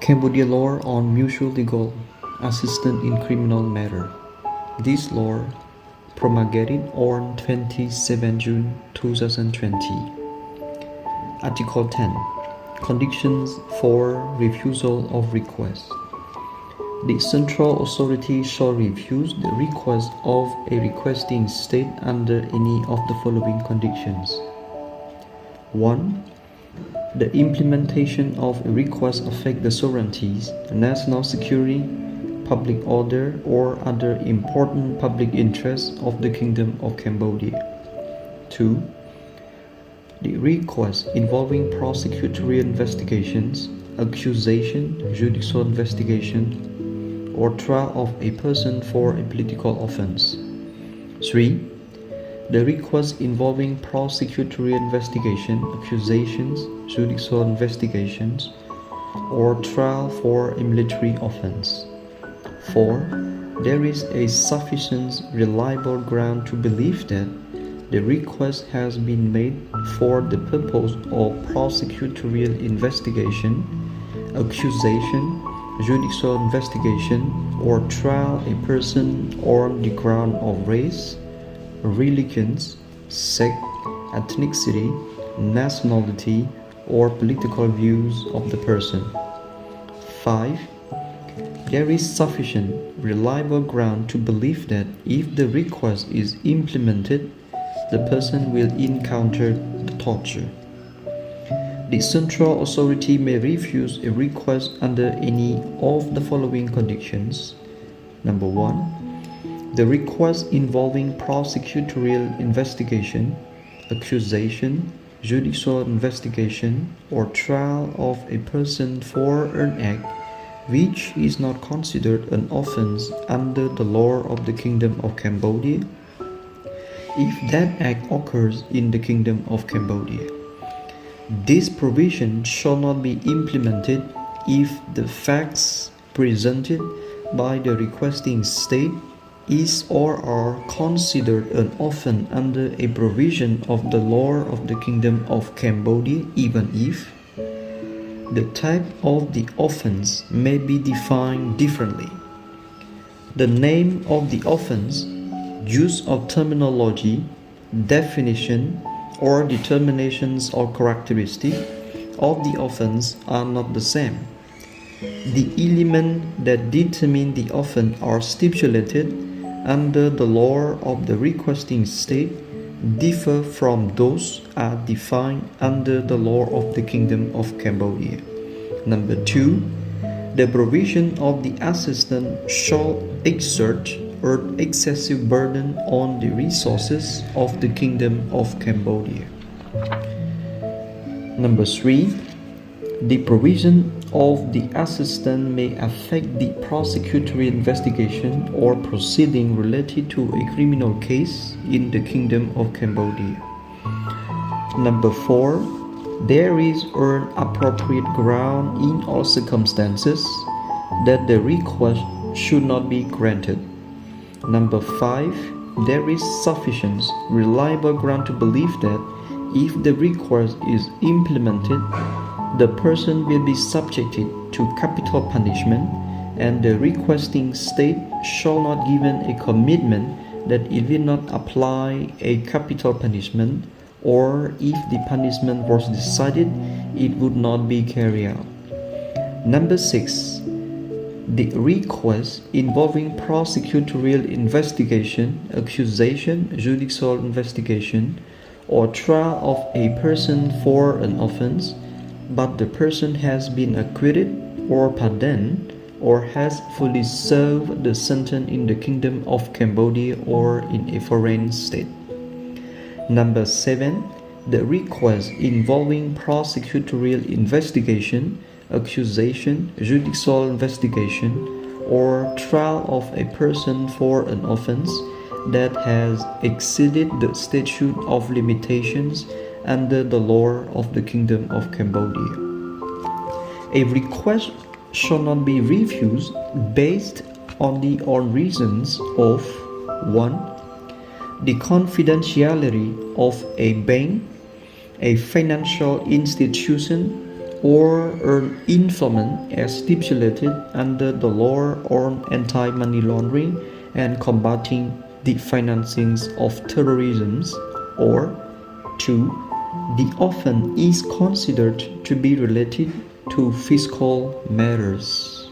Cambodia Law on Mutual Legal Assistance in Criminal Matter. This law promulgated on 27 June 2020. Article 10. Conditions for refusal of request. The central authority shall refuse the request of a requesting state under any of the following conditions. 1. The implementation of a request affect the sovereignties, national security, public order, or other important public interests of the Kingdom of Cambodia. 2. The request involving prosecutorial investigations, accusation, judicial investigation, or trial of a person for a political offense. 3. The request involving prosecutorial investigation, accusations, judicial investigations, or trial for a military offense. 4. There is a sufficient reliable ground to believe that the request has been made for the purpose of prosecutorial investigation, accusation, judicial investigation, or trial a person on the ground of race, religion, sex, ethnicity, nationality, or political views of the person. 5. There is sufficient reliable ground to believe that if the request is implemented, the person will encounter torture. The central authority may refuse a request under any of the following conditions. Number 1. The request involving prosecutorial investigation, accusation, judicial investigation, or trial of a person for an act which is not considered an offense under the law of the Kingdom of Cambodia, if that act occurs in the Kingdom of Cambodia. This provision shall not be implemented if the facts presented by the requesting state is or are considered an offense under a provision of the law of the Kingdom of Cambodia, even if the type of the offense may be defined differently. The name of the offense, use of terminology, definition, or determinations or characteristics of the offense are not the same. The elements that determine the offense are stipulated under the law of the requesting state differ from those are defined under the law of the Kingdom of Cambodia. Number 2. The provision of the assistant shall exert an excessive burden on the resources of the Kingdom of Cambodia. Number 3. The provision of the assistant may affect the prosecutorial investigation or proceeding related to a criminal case in the Kingdom of Cambodia. Number 4. There is an appropriate ground in all circumstances that the request should not be granted. Number 5. There is sufficient reliable ground to believe that if the request is implemented, the person will be subjected to capital punishment, and the requesting state shall not given a commitment that it will not apply a capital punishment, or if the punishment was decided, it would not be carried out. Number 6. The request involving prosecutorial investigation, accusation, judicial investigation, or trial of a person for an offense, but the person has been acquitted or pardoned or has fully served the sentence in the Kingdom of Cambodia or in a foreign state. Number 7. The request involving prosecutorial investigation, accusation, judicial investigation, or trial of a person for an offense that has exceeded the statute of limitations under the law of the Kingdom of Cambodia. A request shall not be refused based on reasons of 1. The confidentiality of a bank, a financial institution, or earn influence as stipulated under the law on anti-money laundering and combating the financing of terrorism, or 2. The offense is considered to be related to fiscal matters.